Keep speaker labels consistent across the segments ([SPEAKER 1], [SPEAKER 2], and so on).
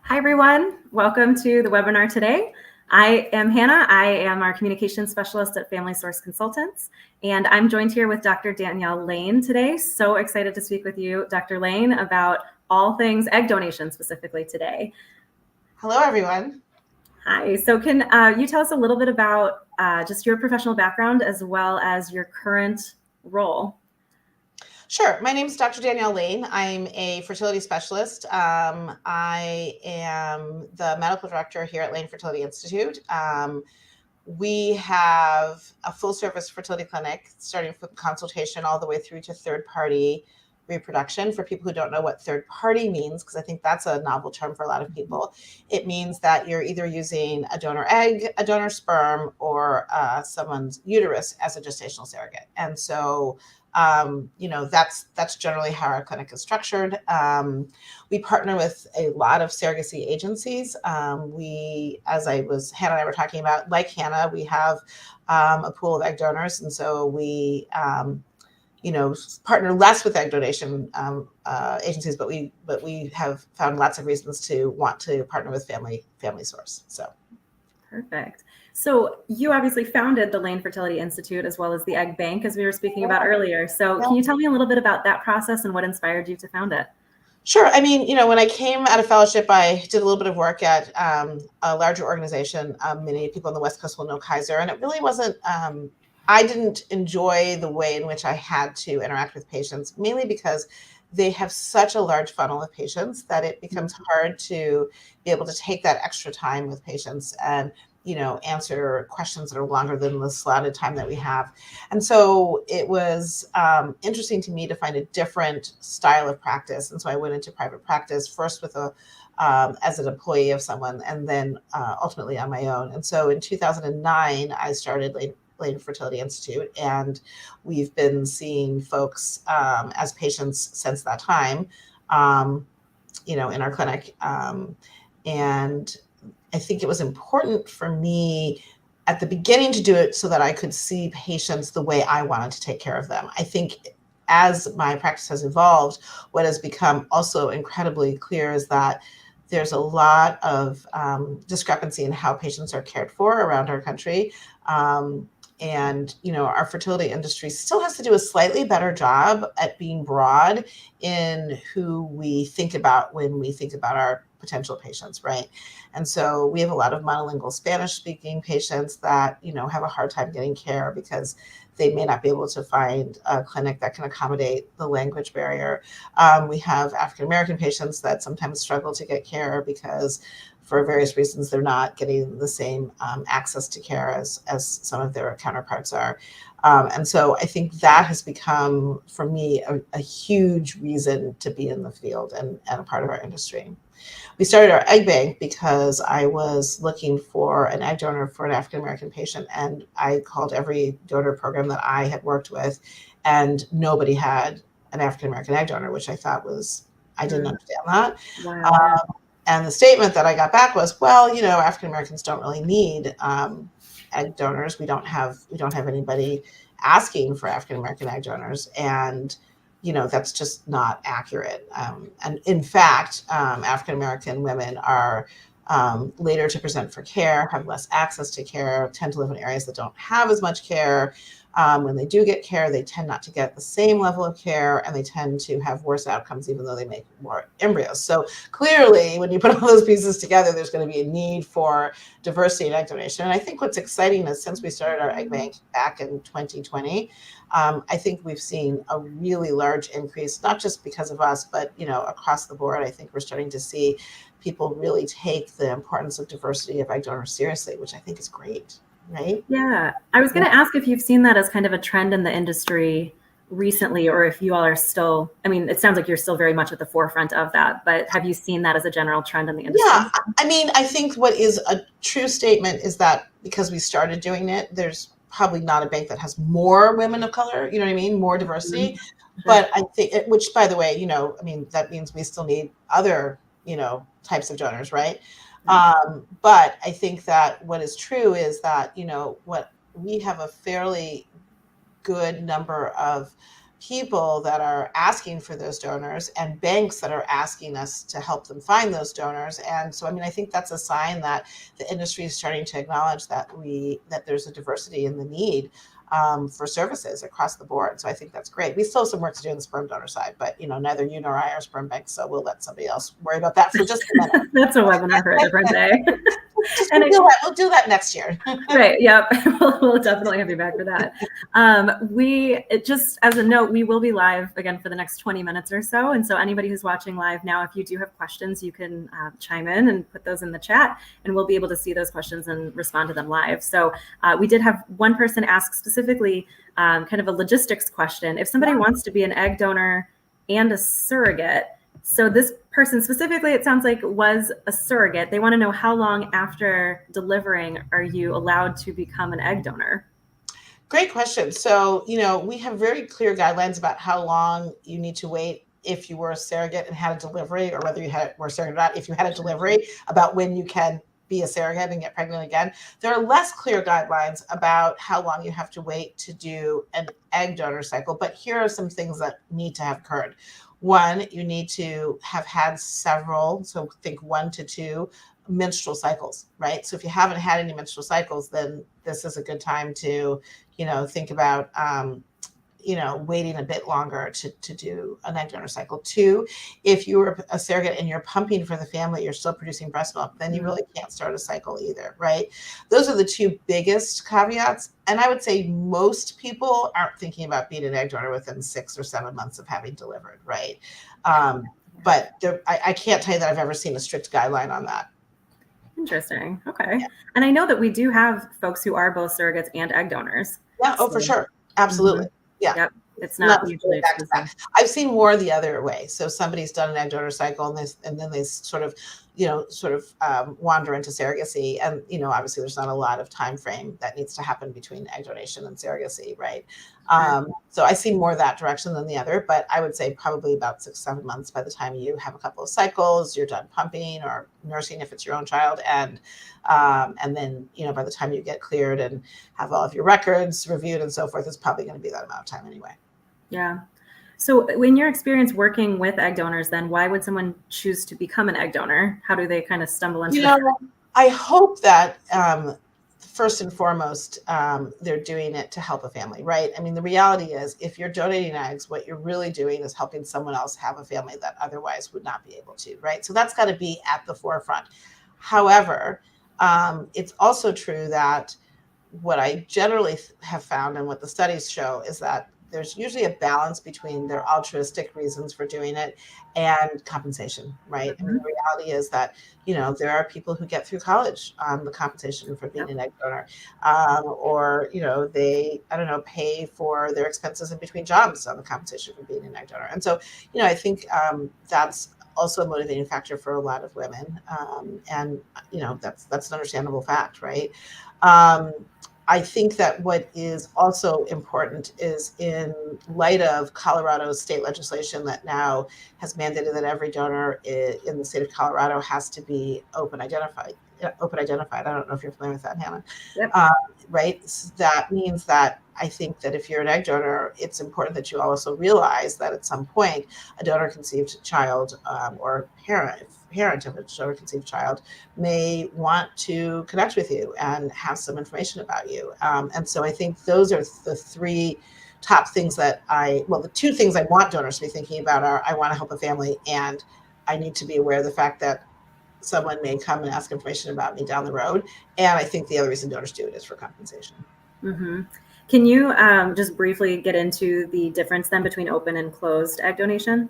[SPEAKER 1] Hi, everyone. Welcome to the webinar today. I am Hannah. I am our communications specialist at Family Source Consultants, and I'm joined here with Dr. Danielle Lane today. So excited to speak with you, Dr. Lane, about all things egg donation specifically today.
[SPEAKER 2] Hello, everyone.
[SPEAKER 1] Hi. So can you tell us a little bit about just your professional background as well as your current role?
[SPEAKER 2] Sure. My name is Dr. Danielle Lane. I'm a fertility specialist. I am the medical director here at Lane Fertility Institute. We have a full service fertility clinic starting from consultation all the way through to third party reproduction. For people who don't know what third party means, because I think that's a novel term for a lot of people, it means that you're either using a donor egg, a donor sperm, or someone's uterus as a gestational surrogate. And so that's generally how our clinic is structured. We partner with a lot of surrogacy agencies. Hannah and I were talking about, like Hannah, we have a pool of egg donors. And so we, partner less with egg donation agencies, but we have found lots of reasons to want to partner with Family Source. So.
[SPEAKER 1] Perfect. So you obviously founded the Lane Fertility Institute as well as the Egg Bank, as we were speaking about earlier. So can you tell me a little bit about that process and what inspired you to found it?
[SPEAKER 2] Sure. I mean, when I came out of fellowship, I did a little bit of work at a larger organization. Many people on the West Coast will know Kaiser, and it really wasn't. I didn't enjoy the way in which I had to interact with patients, mainly because they have such a large funnel of patients that it becomes hard to be able to take that extra time with patients and answer questions that are longer than the slotted time that we have. And so it was interesting to me to find a different style of practice. And so I went into private practice first with as an employee of someone, and then ultimately on my own. And so in 2009, I started Lane Fertility Institute, and we've been seeing folks as patients since that time, in our clinic. And I think it was important for me at the beginning to do it so that I could see patients the way I wanted to take care of them. I think as my practice has evolved, what has become also incredibly clear is that there's a lot of discrepancy in how patients are cared for around our country. And our fertility industry still has to do a slightly better job at being broad in who we think about when we think about our potential patients, right? And so we have a lot of monolingual Spanish-speaking patients that have a hard time getting care because they may not be able to find a clinic that can accommodate the language barrier. We have African-American patients that sometimes struggle to get care because for various reasons, they're not getting the same access to care as some of their counterparts are. And so I think that has become, for me, a huge reason to be in the field and a part of our industry. We started our egg bank because I was looking for an egg donor for an African-American patient, and I called every donor program that I had worked with, and nobody had an African-American egg donor, which I thought I didn't understand that.
[SPEAKER 1] Wow.
[SPEAKER 2] And the statement that I got back was, well, African Americans don't really need egg donors. We don't have anybody asking for African American egg donors, and that's just not accurate. And in fact, African American women are later to present for care, have less access to care, tend to live in areas that don't have as much care. When they do get care, they tend not to get the same level of care, and they tend to have worse outcomes, even though they make more embryos. So clearly, when you put all those pieces together, there's going to be a need for diversity in egg donation. And I think what's exciting is since we started our egg bank back in 2020, I think we've seen a really large increase, not just because of us, but across the board. I think we're starting to see people really take the importance of diversity of egg donors seriously, which I think is great. Right?
[SPEAKER 1] Yeah, I was going to ask if you've seen that as kind of a trend in the industry recently, or if you all are still, I mean, it sounds like you're still very much at the forefront of that, but have you seen that as a general trend in the industry?
[SPEAKER 2] Yeah, I mean, I think what is a true statement is that because we started doing it, there's probably not a bank that has more women of color, you know what I mean, more diversity.
[SPEAKER 1] Mm-hmm.
[SPEAKER 2] But I think, which by the way, I mean, that means we still need other, types of donors, right? But I think that what is true is that, what we have a fairly good number of people that are asking for those donors and banks that are asking us to help them find those donors. And so, I mean, I think that's a sign that the industry is starting to acknowledge that there's a diversity in the need for services across the board. So I think that's great. We still have some work to do on the sperm donor side, but neither you nor I are sperm banks, so we'll let somebody else worry about that for just a minute.
[SPEAKER 1] That's a webinar for a different day.
[SPEAKER 2] We'll do that next year.
[SPEAKER 1] Right. Yep. We'll definitely have you back for that. Just as a note, we will be live again for the next 20 minutes or so. And so anybody who's watching live now, if you do have questions, you can chime in and put those in the chat, and we'll be able to see those questions and respond to them live. So we did have one person ask specifically kind of a logistics question. If somebody wants to be an egg donor and a surrogate, so this person specifically, it sounds like, was a surrogate. They want to know, how long after delivering are you allowed to become an egg donor?
[SPEAKER 2] Great question. So, we have very clear guidelines about how long you need to wait if you were a surrogate and had a delivery, or whether you were a surrogate or not, if you had a delivery, about when you can be a surrogate and get pregnant again. There are less clear guidelines about how long you have to wait to do an egg donor cycle, but here are some things that need to have occurred. One, you need to have had several, so think 1 to 2 menstrual cycles, right? So if you haven't had any menstrual cycles, then this is a good time to, think about, waiting a bit longer to do an egg donor cycle. 2, if you were a surrogate and you're pumping for the family, you're still producing breast milk, then you really can't start a cycle either, right? Those are the 2 biggest caveats. And I would say most people aren't thinking about being an egg donor within 6 or 7 months of having delivered, right? But I can't tell you that I've ever seen a strict guideline on that.
[SPEAKER 1] Interesting. Okay. Yeah. And I know that we do have folks who are both surrogates and egg donors.
[SPEAKER 2] Yeah. Oh, for sure. Absolutely. Mm-hmm. Yeah.
[SPEAKER 1] Yep. It's not usually
[SPEAKER 2] exclusive. I've seen more the other way. So somebody's done an egg donor cycle and then they sort of wander into surrogacy. And, obviously there's not a lot of time frame that needs to happen between egg donation and surrogacy, right? So I see more that direction than the other, but I would say probably about 6-7 months by the time you have a couple of cycles, you're done pumping or nursing if it's your own child. And then, by the time you get cleared and have all of your records reviewed and so forth, it's probably going to be that amount of time anyway.
[SPEAKER 1] Yeah. So in your experience working with egg donors, then why would someone choose to become an egg donor? How do they kind of stumble into it?
[SPEAKER 2] I hope that first and foremost, they're doing it to help a family, right? I mean, the reality is if you're donating eggs, what you're really doing is helping someone else have a family that otherwise would not be able to, right? So that's got to be at the forefront. However, it's also true that what I generally have found and what the studies show is that there's usually a balance between their altruistic reasons for doing it and compensation, right? Mm-hmm. I mean, the reality is that, there are people who get through college on the compensation for being an egg donor, or, they, pay for their expenses in between jobs on the compensation for being an egg donor. And so, I think that's also a motivating factor for a lot of women. And, that's an understandable fact, right? I think that what is also important is, in light of Colorado's state legislation that now has mandated that every donor in the state of Colorado has to be open identified. I don't know if you're familiar with that, Hannah.
[SPEAKER 1] Yep.
[SPEAKER 2] Right? So that means that I think that if you're an egg donor, it's important that you also realize that at some point a donor-conceived child or parent of a donor-conceived child may want to connect with you and have some information about you. And so I think those are the 3 top things that the 2 things I want donors to be thinking about are, I want to help a family, and I need to be aware of the fact that someone may come and ask information about me down the road. And I think the other reason donors do it is for compensation.
[SPEAKER 1] Mm-hmm. Can you just briefly get into the difference then between open and closed egg donation?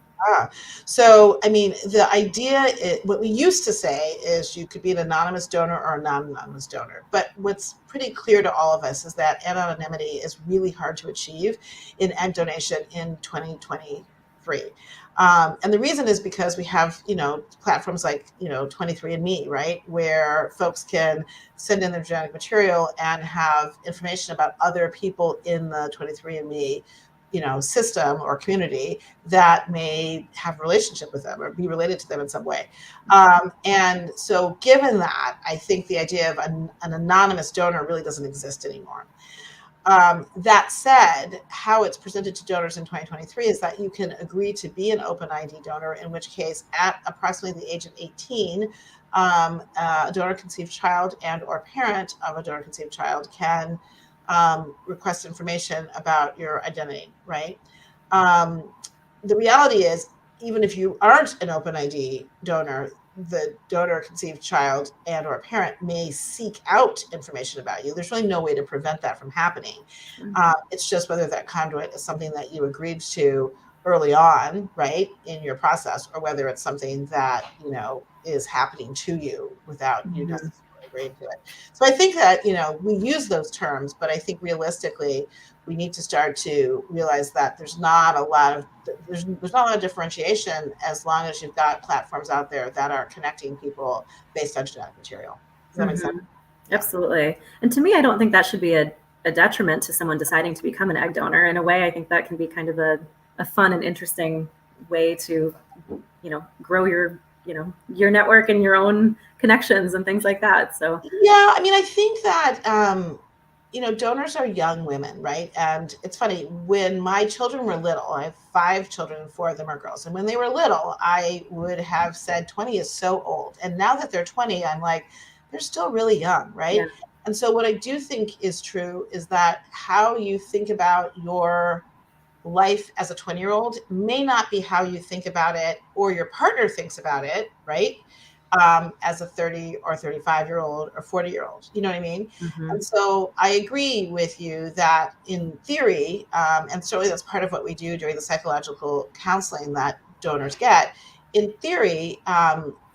[SPEAKER 2] So, I mean, the idea, what we used to say is you could be an anonymous donor or a non-anonymous donor. But what's pretty clear to all of us is that anonymity is really hard to achieve in egg donation in 2023. And the reason is because we have, platforms like, 23andMe, right, where folks can send in their genetic material and have information about other people in the 23andMe, system or community that may have a relationship with them or be related to them in some way. And so given that, I think the idea of an anonymous donor really doesn't exist anymore. That said, how it's presented to donors in 2023 is that you can agree to be an open ID donor, in which case at approximately the age of 18, a donor-conceived child and or parent of a donor-conceived child can request information about your identity, right? The reality is, even if you aren't an open ID donor, the donor conceived child and or parent may seek out information about you. There's really no way to prevent that from happening. It's just whether that conduit is something that you agreed to early on, right, in your process, or whether it's something that, is happening to you without you necessarily agreeing to it. So I think that, we use those terms, but I think realistically, we need to start to realize that there's not a lot of differentiation as long as you've got platforms out there that are connecting people based on genetic material. Does that make sense?
[SPEAKER 1] Absolutely. And to me, I don't think that should be a detriment to someone deciding to become an egg donor. In a way, I think that can be kind of a fun and interesting way to, grow your network and your own connections and things like that. So
[SPEAKER 2] yeah, I mean, I think that donors are young women, right? And it's funny, when my children were little, I have 5 children and 4 of them are girls. And when they were little, I would have said 20 is so old. And now that they're 20, I'm like, they're still really young, right?
[SPEAKER 1] Yeah.
[SPEAKER 2] And so what I do think is true is that how you think about your life as a 20-year-old may not be how you think about it or your partner thinks about it, right? As a 30 or 35-year-old or 40-year-old, you know what I mean? And so I agree with you that in theory, and certainly that's part of what we do during the psychological counseling that donors get, in theory,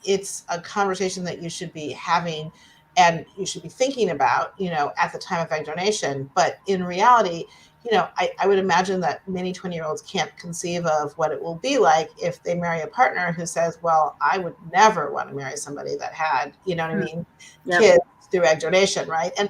[SPEAKER 2] it's a conversation that you should be having and you should be thinking about, at the time of egg donation. But in reality, I would imagine that many 20-year-olds can't conceive of what it will be like if they marry a partner who says, well, I would never want to marry somebody that had, kids through egg donation, right? And,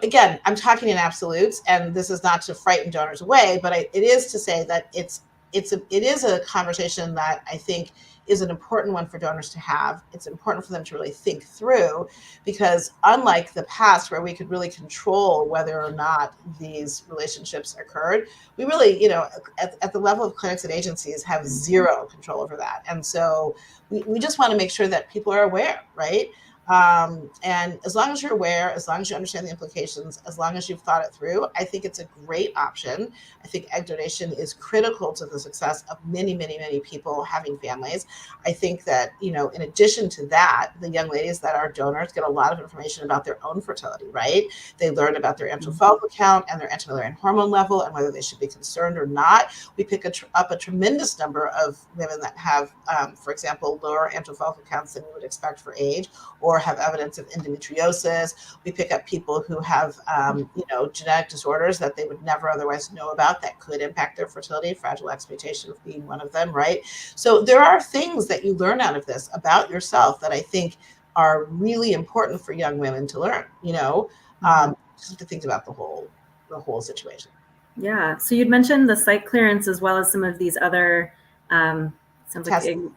[SPEAKER 2] again, I'm talking in absolutes, and this is not to frighten donors away, but it is to say that it is a conversation that I think is an important one for donors to have. It's important for them to really think through, because unlike the past where we could really control whether or not these relationships occurred, we really, at the level of clinics and agencies have zero control over that. And so we just want to make sure that people are aware, right? And as long as you're aware, as long as you understand the implications, as long as you've thought it through, I think it's a great option. I think egg donation is critical to the success of many, many, many people having families. I think that, in addition to that, the young ladies that are donors get a lot of information about their own fertility, right? They learn about their antral follicle count and their anti-Müllerian hormone level and whether they should be concerned or not. We pick up a tremendous number of women that have, for example, lower antral follicle counts than you would expect for age, or have evidence of endometriosis. We pick up people who have, genetic disorders that they would never otherwise know about that could impact their fertility, Fragile X mutation being one of them, right? So there are things that you learn out of this about yourself that I think are really important for young women to learn, just to think about the whole situation.
[SPEAKER 1] Yeah. So you'd mentioned the site clearance as well as some of these other testing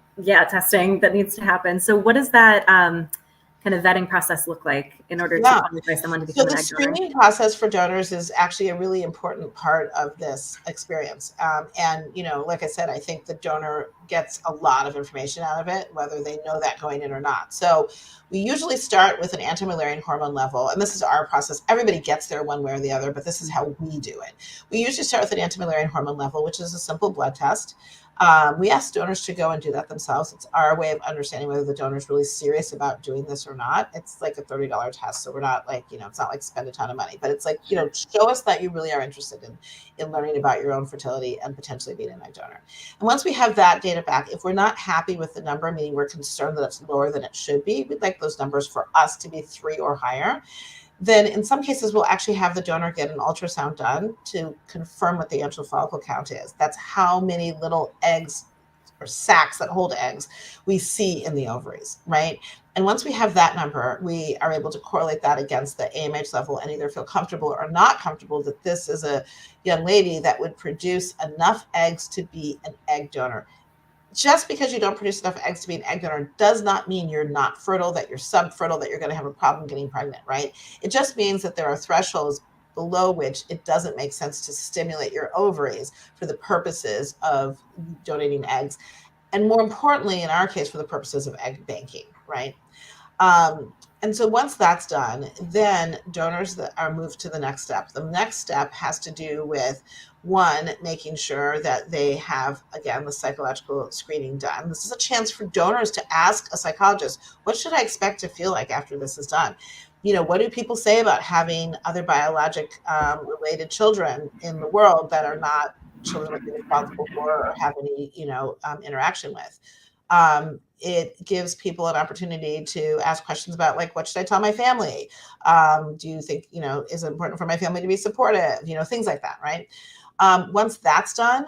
[SPEAKER 1] that needs to happen. So what does that kind of vetting process look like in order to qualify someone to become an egg donor?
[SPEAKER 2] So the screening process for donors is actually a really important part of this experience. And, like I said, I think the donor gets a lot of information out of it, whether they know that going in or not. So we usually start with an anti-Müllerian hormone level, and this is our process. Everybody gets there one way or the other, but this is how we do it. We usually start with an anti-Müllerian hormone level, which is a simple blood test. We ask donors to go and do that themselves. It's our way of understanding whether the donor is really serious about doing this or not. It's like a $30 test. So we're not like, it's not like spend a ton of money, but it's like, show us that you really are interested in learning about your own fertility and potentially being an egg donor. And once we have that data back, if we're not happy with the number, meaning we're concerned that it's lower than it should be, we'd like those numbers for us to be 3 or higher. Then in some cases, we'll actually have the donor get an ultrasound done to confirm what the antral follicle count is. That's how many little eggs or sacs that hold eggs we see in the ovaries, right? And once we have that number, we are able to correlate that against the AMH level and either feel comfortable or not comfortable that this is a young lady that would produce enough eggs to be an egg donor. Just because you don't produce enough eggs to be an egg donor does not mean you're not fertile, that you're subfertile, that you're going to have a problem getting pregnant, right? It just means that there are thresholds below which it doesn't make sense to stimulate your ovaries for the purposes of donating eggs. And more importantly, in our case, for the purposes of egg banking, right? And so once that's done, then donors that are moved to the next step. The next step has to do with, one, making sure that they have, again, the psychological screening done. This is a chance for donors to ask a psychologist, what should I expect to feel like after this is done? What do people say about having other biologic related children in the world that are not children that they're responsible for or have any, interaction with? It gives people an opportunity to ask questions about, like, what should I tell my family? Do you think, is it important for my family to be supportive? Things like that, right? Once that's done,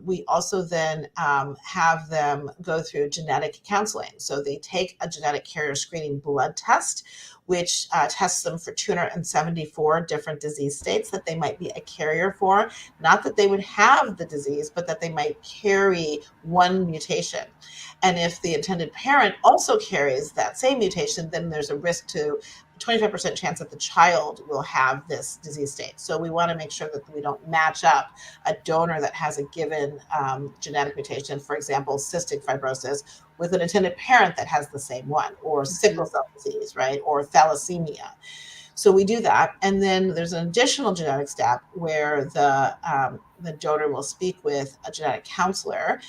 [SPEAKER 2] we also then have them go through genetic counseling. So they take a genetic carrier screening blood test, which tests them for 274 different disease states that they might be a carrier for. Not that they would have the disease, but that they might carry one mutation. And if the intended parent also carries that same mutation, then there's a risk to 25% chance that the child will have this disease state. So we want to make sure that we don't match up a donor that has a given genetic mutation, for example, cystic fibrosis, with an intended parent that has the same one, or sickle cell disease, right, or thalassemia. So we do that. And then there's an additional genetic step where the donor will speak with a genetic counselor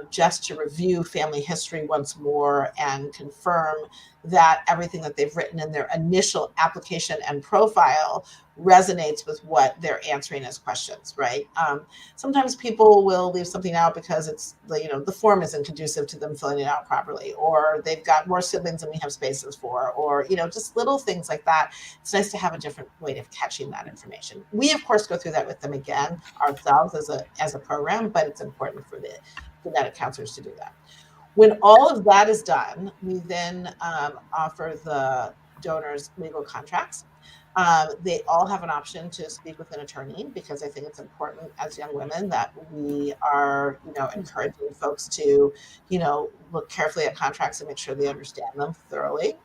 [SPEAKER 2] just to review family history once more and confirm that everything that they've written in their initial application and profile resonates with what they're answering as questions, right? Sometimes people will leave something out because it's, the form isn't conducive to them filling it out properly, or they've got more siblings than we have spaces for, or, just little things like that. It's nice to have a different way of catching that information. We, of course, go through that with them again ourselves as a program, but it's important for the genetic counselors to do that. When all of that is done, we then offer the donors legal contracts. They all have an option to speak with an attorney, because I think it's important as young women that we are, encouraging folks to, look carefully at contracts and make sure they understand them thoroughly.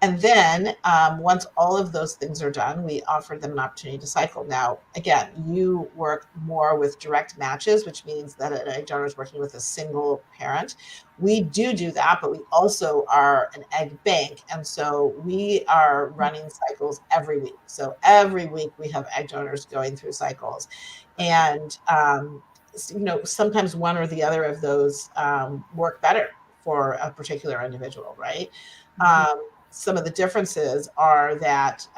[SPEAKER 2] And then once all of those things are done, we offer them an opportunity to cycle. Now, again, you work more with direct matches, which means that a donor is working with a single parent. We do that, but we also are an egg bank. And so we are running cycles every week. So every week we have egg donors going through cycles. And, sometimes one or the other of those work better for a particular individual, right? Some of the differences are that,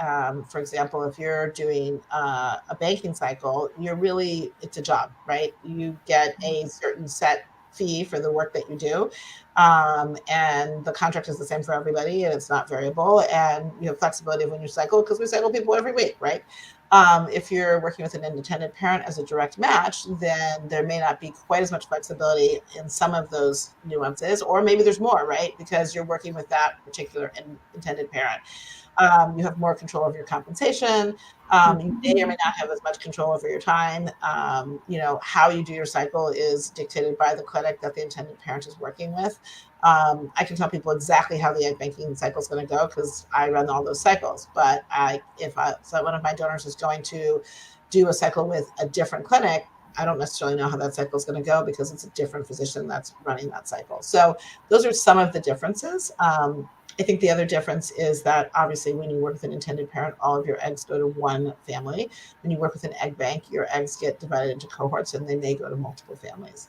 [SPEAKER 2] for example, if you're doing a banking cycle, it's a job, right? You get a certain set fee for the work that you do. And the contract is the same for everybody, and it's not variable. And you have flexibility when you cycle, because we cycle people every week, right? If you're working with an independent parent as a direct match, then there may not be quite as much flexibility in some of those nuances, or maybe there's more, right? Because you're working with that particular intended parent. You have more control over your compensation. You may or may not have as much control over your time. How you do your cycle is dictated by the clinic that the intended parent is working with. I can tell people exactly how the egg banking cycle is going to go, because I run all those cycles. But if one of my donors is going to do a cycle with a different clinic, I don't necessarily know how that cycle is going to go, because it's a different physician that's running that cycle. So those are some of the differences. I think the other difference is that, obviously, when you work with an intended parent, all of your eggs go to one family. When you work with an egg bank, your eggs get divided into cohorts, and they may go to multiple families.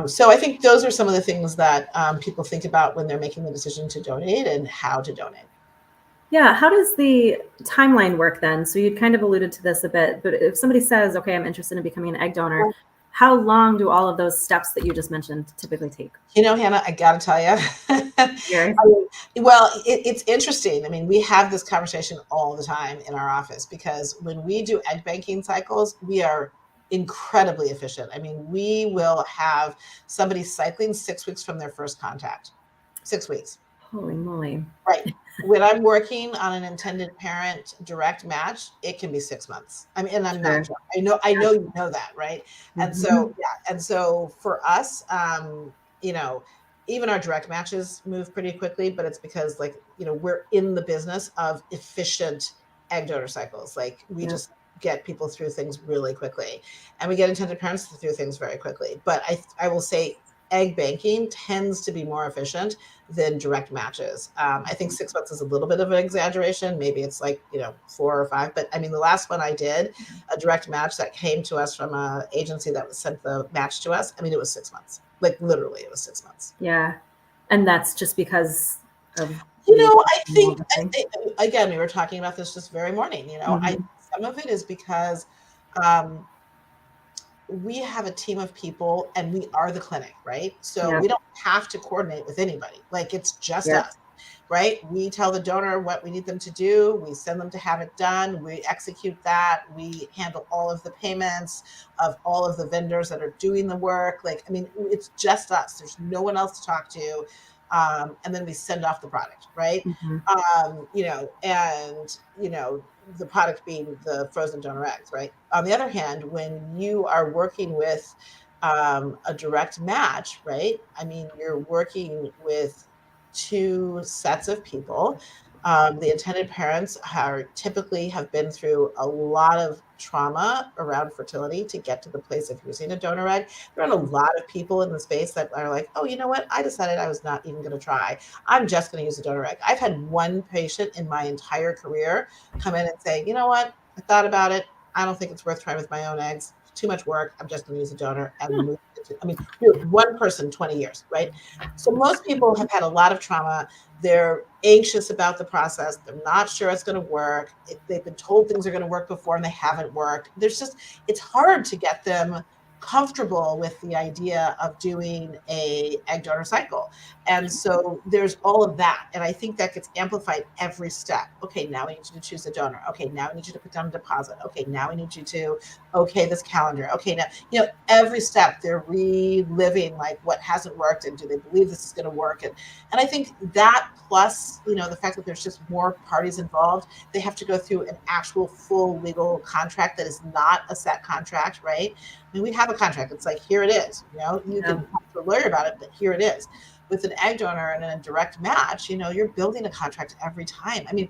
[SPEAKER 2] So I think those are some of the things that people think about when they're making the decision to donate and how to donate.
[SPEAKER 1] Yeah. How does the timeline work then? So you kind of alluded to this a bit, but if somebody says, okay, I'm interested in becoming an egg donor, how long do all of those steps that you just mentioned typically take?
[SPEAKER 2] Hannah, I got to tell you. It's interesting. I mean, we have this conversation all the time in our office, because when we do egg banking cycles, we are incredibly efficient. I mean, we will have somebody cycling 6 weeks from their first contact. 6 weeks.
[SPEAKER 1] Holy moly.
[SPEAKER 2] Right. When I'm working on an intended parent direct match, it can be 6 months. I mean, and I'm not joking. I know you know that, right? And so, and so for us, even our direct matches move pretty quickly, but it's because, we're in the business of efficient egg donor cycles. Like we
[SPEAKER 1] Yeah.
[SPEAKER 2] just get people through things really quickly, and we get intended parents through things very quickly. But I will say egg banking tends to be more efficient than direct matches. I think 6 months is a little bit of an exaggeration. Maybe it's like, 4 or 5. But I mean, the last one I did, a direct match that came to us from an agency that sent the match to us, I mean, it was 6 months. Like literally, it was 6 months.
[SPEAKER 1] Yeah. And that's just because of
[SPEAKER 2] I think,
[SPEAKER 1] thing.
[SPEAKER 2] again, we were talking about this very morning. Some of it is because we have a team of people and we are the clinic, right? So
[SPEAKER 1] Yeah.
[SPEAKER 2] we don't have to coordinate with anybody. Like it's just
[SPEAKER 1] Yeah.
[SPEAKER 2] us, right? We tell the donor what we need them to do. We send them to have it done. We execute that. We handle all of the payments of all of the vendors that are doing the work. Like, I mean, it's just us. There's no one else to talk to. And then we send off the product, right?
[SPEAKER 1] Mhm.
[SPEAKER 2] The product being the frozen donor eggs, right? On the other hand, when you are working with a direct match, right? I mean, you're working with two sets of people. The intended parents typically have been through a lot of trauma around fertility to get to the place of using a donor egg. There are a lot of people in the space that are like, oh, you know what? I decided I was not even going to try. I'm just going to use a donor egg. I've had one patient in my entire career come in and say, you know what? I thought about it. I don't think it's worth trying with my own eggs. Too much work. I'm just going to use a donor and move it. I mean, one person, 20 years, right? So most people have had a lot of trauma. They're anxious about the process. They're not sure it's going to work. They've been told things are going to work before and they haven't worked. It's hard to get them comfortable with the idea of doing a egg donor cycle. And so there's all of that. And I think that gets amplified every step. Okay, now we need you to choose a donor. Okay, now we need you to put down a deposit. Okay, now we need you to this calendar. Okay, now, every step they're reliving like what hasn't worked and do they believe this is going to work? And I think that plus, the fact that there's just more parties involved, they have to go through an actual full legal contract that is not a set contract, right? I mean, we have a contract. It's like, here it is. You can talk to a lawyer about it, but here it is. With an egg donor and a direct match, you're building a contract every time. I mean,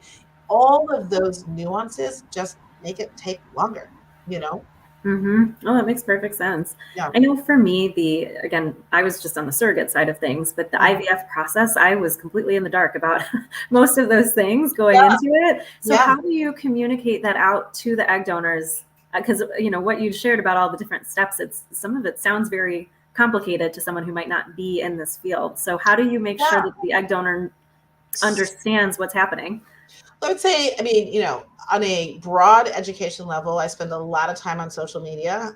[SPEAKER 2] all of those nuances just make it take longer,
[SPEAKER 1] Mm-hmm. Oh, that makes perfect sense.
[SPEAKER 2] Yeah.
[SPEAKER 1] I know for me, again, I was just on the surrogate side of things, but the IVF process, I was completely in the dark about most of those things going into it. So how do you communicate that out to the egg donors? Because, what you shared about all the different steps, some of it sounds very complicated to someone who might not be in this field. So how do you make sure that the egg donor understands what's happening?
[SPEAKER 2] I would say, on a broad education level, I spend a lot of time on social media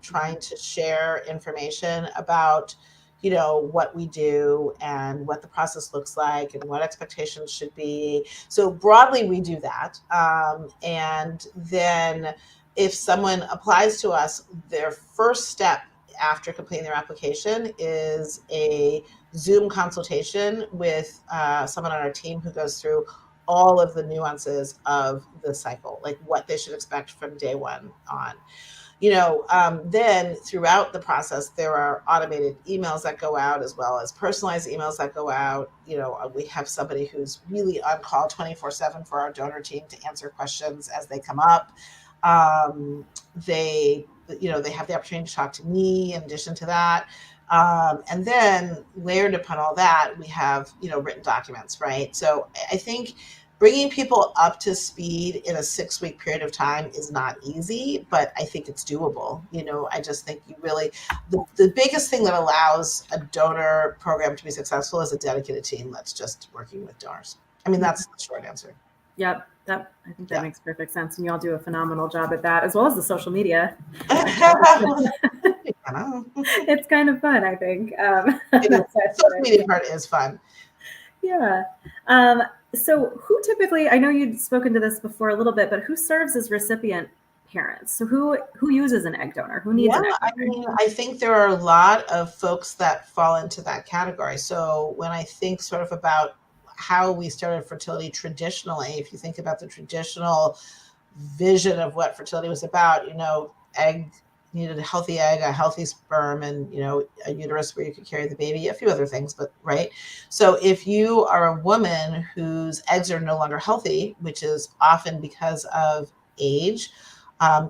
[SPEAKER 2] trying to share information about, what we do and what the process looks like and what expectations should be. So broadly, we do that. And then if someone applies to us, their first step after completing their application is a Zoom consultation with someone on our team who goes through all of the nuances of the cycle, like what they should expect from day one on. Then throughout the process, there are automated emails that go out as well as personalized emails that go out. We have somebody who's really on call 24/7 for our donor team to answer questions as they come up. They have the opportunity to talk to me in addition to that. And then layered upon all that, we have, written documents, right? So I think bringing people up to speed in a 6-week period of time is not easy, but I think it's doable. I just think the biggest thing that allows a donor program to be successful is a dedicated team that's just working with donors. I mean, that's the short answer.
[SPEAKER 1] Yep. I think that makes perfect sense. And you all do a phenomenal job at that, as well as the social media. It's kind of fun, I think.
[SPEAKER 2] The social media part is fun.
[SPEAKER 1] Yeah. So who typically, I know you'd spoken to this before a little bit, but who serves as recipient parents? So who uses an egg donor? Who needs an egg donor?
[SPEAKER 2] I think there are a lot of folks that fall into that category. So when I think sort of about how we started fertility traditionally, if you think about the traditional vision of what fertility was about, egg you need a healthy egg, a healthy sperm, and a uterus where you could carry the baby, a few other things, but right. So if you are a woman whose eggs are no longer healthy, which is often because of age,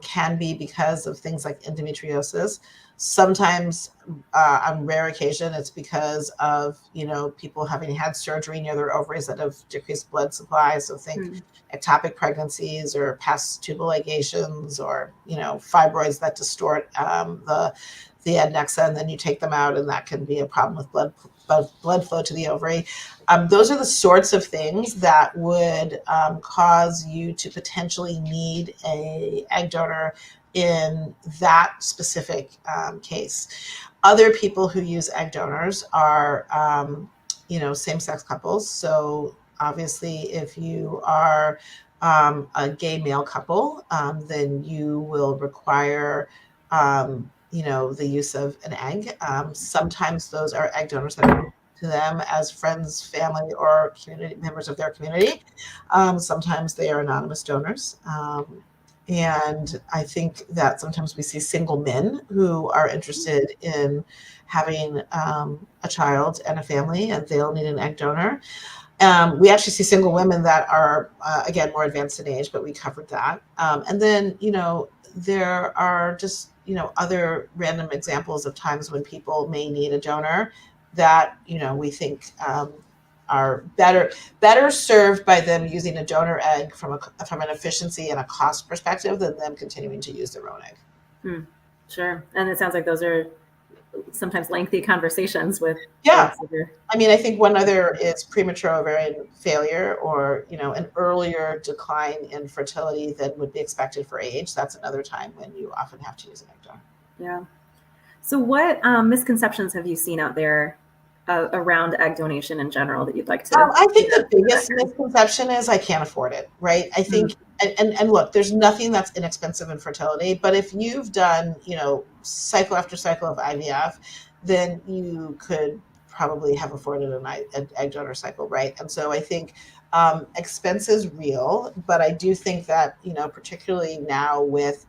[SPEAKER 2] can be because of things like endometriosis. Sometimes, on rare occasion, it's because of people having had surgery near their ovaries that have decreased blood supply. So think ectopic pregnancies or past tubal ligations, or fibroids that distort the adnexa, and then you take them out, and that can be a problem with blood flow to the ovary. Those are the sorts of things that would cause you to potentially need a egg donor in that specific case. Other people who use egg donors are, same-sex couples. So obviously, if you are a gay male couple, then you will require, the use of an egg. Sometimes those are egg donors that are to them as friends, family, or community members of their community. Sometimes they are anonymous donors. And I think that sometimes we see single men who are interested in having a child and a family, and they'll need an egg donor. We actually see single women that are, again, more advanced in age, but we covered that. And then, there are just, other random examples of times when people may need a donor that, we think are better served by them using a donor egg from an efficiency and a cost perspective than them continuing to use their own egg.
[SPEAKER 1] Sure. And it sounds like those are sometimes lengthy conversations with.
[SPEAKER 2] Yeah. I mean, I think one other is premature ovarian failure, or, an earlier decline in fertility than would be expected for age. That's another time when you often have to use an egg donor.
[SPEAKER 1] Yeah. So what misconceptions have you seen out there around egg donation in general that you'd like to?
[SPEAKER 2] I think the biggest misconception is I can't afford it, right? I think, and look, there's nothing that's inexpensive in fertility, but if you've done, cycle after cycle of IVF, then you could probably have afforded an egg donor cycle, right? And so I think expense is real, but I do think that, particularly now with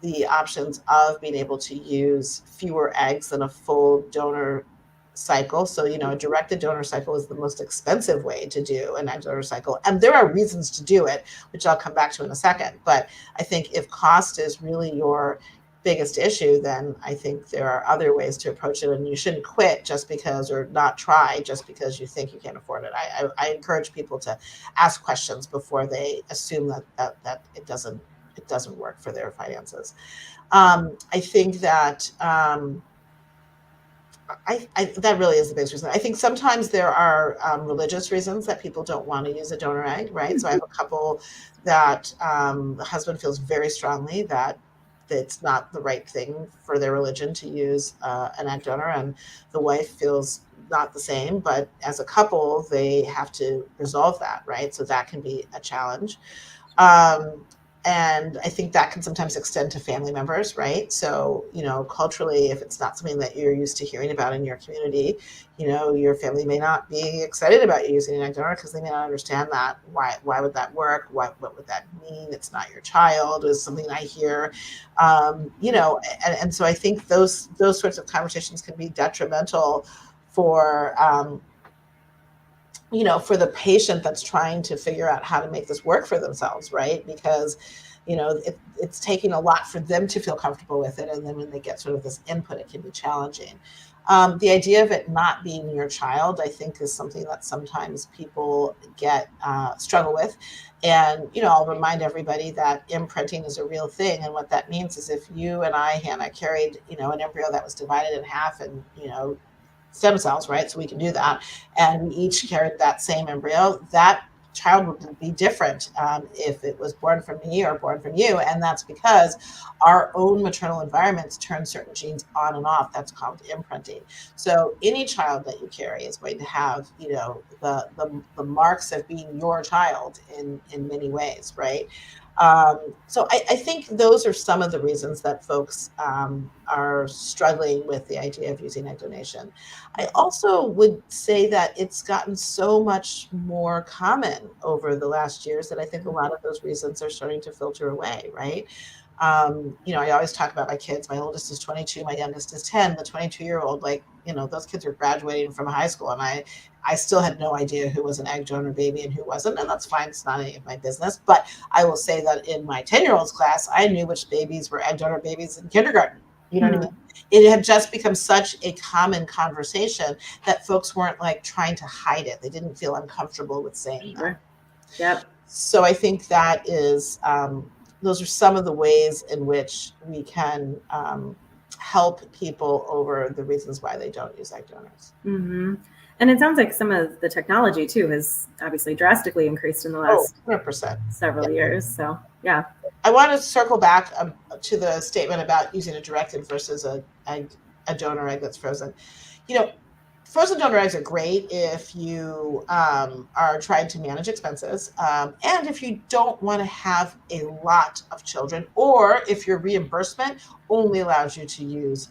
[SPEAKER 2] the options of being able to use fewer eggs than a full donor cycle. So, a directed donor cycle is the most expensive way to do an egg donor cycle. And there are reasons to do it, which I'll come back to in a second. But I think if cost is really your biggest issue, then I think there are other ways to approach it. And you shouldn't quit just because, or not try just because you think you can't afford it. I encourage people to ask questions before they assume that it doesn't work for their finances. I think that that really is the biggest reason. I think sometimes there are religious reasons that people don't want to use a donor egg, right? So I have a couple that the husband feels very strongly that it's not the right thing for their religion to use an egg donor, and the wife feels not the same, but as a couple, they have to resolve that, right? So that can be a challenge. And I think that can sometimes extend to family members, right? So, culturally, if it's not something that you're used to hearing about in your community, your family may not be excited about you using an egg donor because they may not understand that. Why would that work? What would that mean? It's not your child is something I hear, and so I think those sorts of conversations can be detrimental for, for the patient that's trying to figure out how to make this work for themselves, right? Because, it's taking a lot for them to feel comfortable with it. And then when they get sort of this input, it can be challenging. The idea of it not being your child, I think, is something that sometimes people struggle with. And, I'll remind everybody that imprinting is a real thing. And what that means is if you and I, Hannah, carried, an embryo that was divided in half and, stem cells, right? So we can do that. And we each carried that same embryo. That child would be different if it was born from me or born from you. And that's because our own maternal environments turn certain genes on and off. That's called imprinting. So any child that you carry is going to have, the marks of being your child in many ways, right? So I think those are some of the reasons that folks are struggling with the idea of using egg donation. I also would say that it's gotten so much more common over the last years that I think a lot of those reasons are starting to filter away, right? I always talk about my kids. My oldest is 22, my youngest is 10. The 22-year-old, those kids are graduating from high school, and I still had no idea who was an egg donor baby and who wasn't, and that's fine. It's not any of my business. But I will say that in my 10-year-old's class, I knew which babies were egg donor babies in kindergarten. You know what I mean? It had just become such a common conversation that folks weren't like trying to hide it. They didn't feel uncomfortable with saying that.
[SPEAKER 1] Yep.
[SPEAKER 2] So I think that is, those are some of the ways in which we can help people over the reasons why they don't use egg donors.
[SPEAKER 1] Mm-hmm. And it sounds like some of the technology too has obviously drastically increased in the last
[SPEAKER 2] 100%.
[SPEAKER 1] several years. So yeah.
[SPEAKER 2] I want to circle back to the statement about using a directed versus a donor egg that's frozen. Frozen donor eggs are great if you are trying to manage expenses, and if you don't want to have a lot of children, or if your reimbursement only allows you to use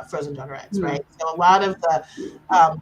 [SPEAKER 2] frozen donor eggs, right? So a lot of the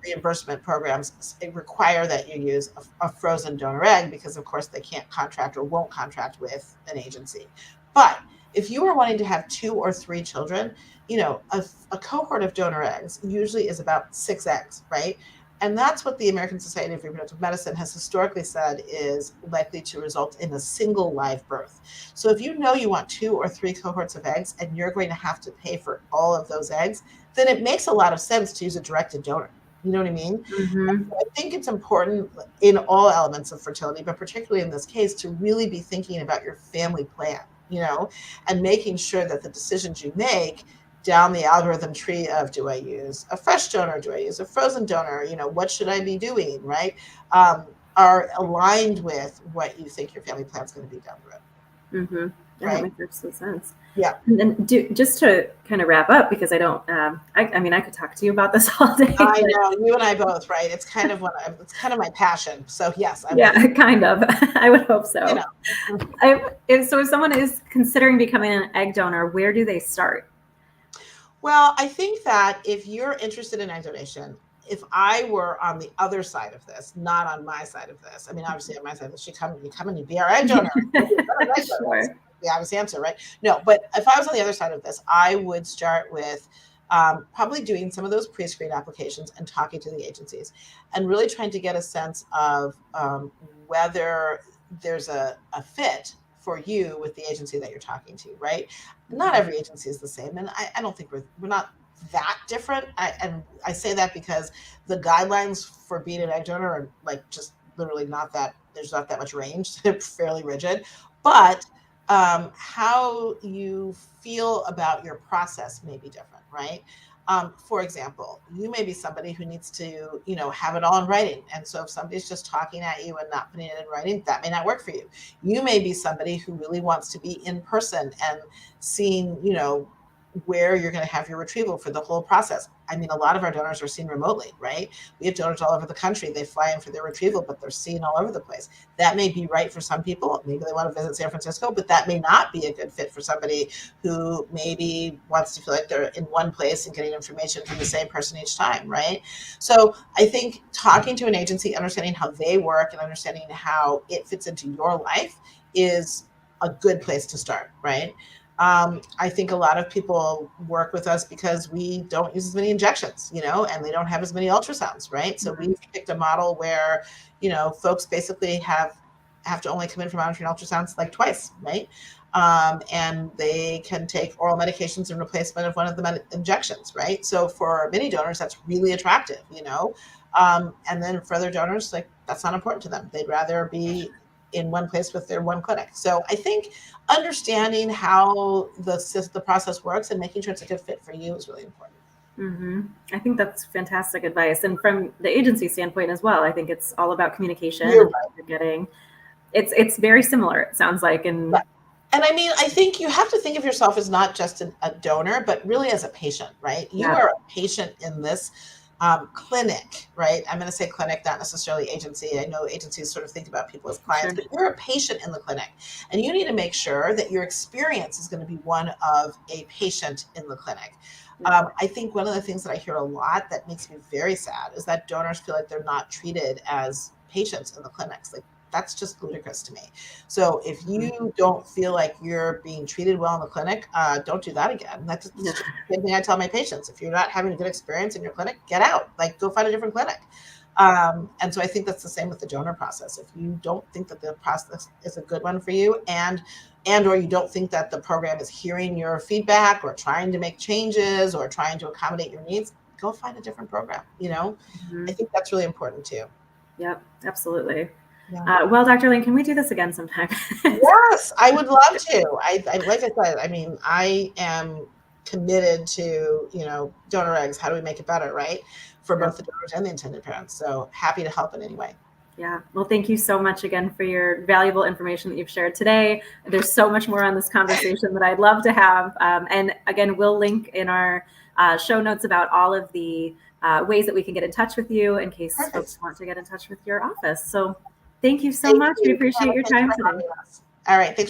[SPEAKER 2] reimbursement programs require that you use a frozen donor egg because, of course, they can't contract or won't contract with an agency. But if you are wanting to have 2 or 3 children, a cohort of donor eggs usually is about 6 eggs, right? And that's what the American Society of Reproductive Medicine has historically said is likely to result in a single live birth. So if you know you want 2 or 3 cohorts of eggs and you're going to have to pay for all of those eggs, then it makes a lot of sense to use a directed donor. You know what I mean?
[SPEAKER 1] Mm-hmm.
[SPEAKER 2] So I think it's important in all elements of fertility, but particularly in this case, to really be thinking about your family plan, and making sure that the decisions you make down the algorithm tree of, do I use a fresh donor? Do I use a frozen donor? What should I be doing, right? Are aligned with what you think your family plan is going to be down the road.
[SPEAKER 1] Mm-hmm. Yeah,
[SPEAKER 2] right?
[SPEAKER 1] That makes absolute sense.
[SPEAKER 2] Yeah.
[SPEAKER 1] And then just to kind of wrap up, because I don't, I could talk to you about this all day.
[SPEAKER 2] I know, you and I both, right? It's kind of it's kind of my passion. So yes.
[SPEAKER 1] Kind of. I would hope so.
[SPEAKER 2] If
[SPEAKER 1] someone is considering becoming an egg donor, where do they start?
[SPEAKER 2] Well, I think that if you're interested in egg donation, if I were on the other side of this, not on my side of this, I mean, obviously on my side of this, you come and you be our egg donor.
[SPEAKER 1] Sure.
[SPEAKER 2] The obvious answer, right? No, but if I was on the other side of this, I would start with probably doing some of those pre-screen applications and talking to the agencies and really trying to get a sense of whether there's a fit for you with the agency that you're talking to, right? Not every agency is the same. And I don't think we're not that different. And I say that because the guidelines for being an egg donor are like just literally there's not that much range. They're fairly rigid. But how you feel about your process may be different, right? For example, you may be somebody who needs to, have it all in writing. And so if somebody's just talking at you and not putting it in writing, that may not work for you. You may be somebody who really wants to be in person and seeing, where you're going to have your retrieval for the whole process. I mean, a lot of our donors are seen remotely, right? We have donors all over the country. They fly in for their retrieval, but they're seen all over the place. That may be right for some people. Maybe they want to visit San Francisco, but that may not be a good fit for somebody who maybe wants to feel like they're in one place and getting information from the same person each time, right? So I think talking to an agency, understanding how they work and understanding how it fits into your life is a good place to start, right? I think a lot of people work with us because we don't use as many injections, and they don't have as many ultrasounds, right? So we've picked a model where, folks basically have to only come in for monitoring ultrasounds like twice, right? And they can take oral medications in replacement of one of the injections, right? So for many donors, that's really attractive, and then for other donors, like that's not important to them. They'd rather be in one place with their one clinic. So I think understanding how the process works and making sure it's a good fit for you is really important.
[SPEAKER 1] Mm-hmm. I think that's fantastic advice. And from the agency standpoint as well, I think it's all about communication.
[SPEAKER 2] You're right.
[SPEAKER 1] You're getting, it's very similar, it sounds like. And
[SPEAKER 2] I mean, I think you have to think of yourself as not just a donor, but really as a patient, right? You are a patient in this clinic, right? I'm going to say clinic, not necessarily agency. I know agencies sort of think about people as clients, but you're a patient in the clinic, and you need to make sure that your experience is going to be one of a patient in the clinic. I think one of the things that I hear a lot that makes me very sad is that donors feel like they're not treated as patients in the clinics. Like That's just ludicrous to me. So if you don't feel like you're being treated well in the clinic, don't do that again. That's the same thing I tell my patients. If you're not having a good experience in your clinic, get out, like go find a different clinic. And so I think that's the same with the donor process. If you don't think that the process is a good one for you, and or you don't think that the program is hearing your feedback or trying to make changes or trying to accommodate your needs, go find a different program. I think that's really important too.
[SPEAKER 1] Yep, absolutely.
[SPEAKER 2] Yeah.
[SPEAKER 1] Well, Dr. Lane, can we do this again sometime?
[SPEAKER 2] Yes, I would love to. I like I said, I mean, I am committed to, donor eggs. How do we make it better, right? For both the donors and the intended parents. So happy to help in any way.
[SPEAKER 1] Yeah. Well, thank you so much again for your valuable information that you've shared today. There's so much more on this conversation that I'd love to have. And again, we'll link in our show notes about all of the ways that we can get in touch with you in case folks want to get in touch with your office. So thank you so much. We appreciate your time today.
[SPEAKER 2] All right. Thanks.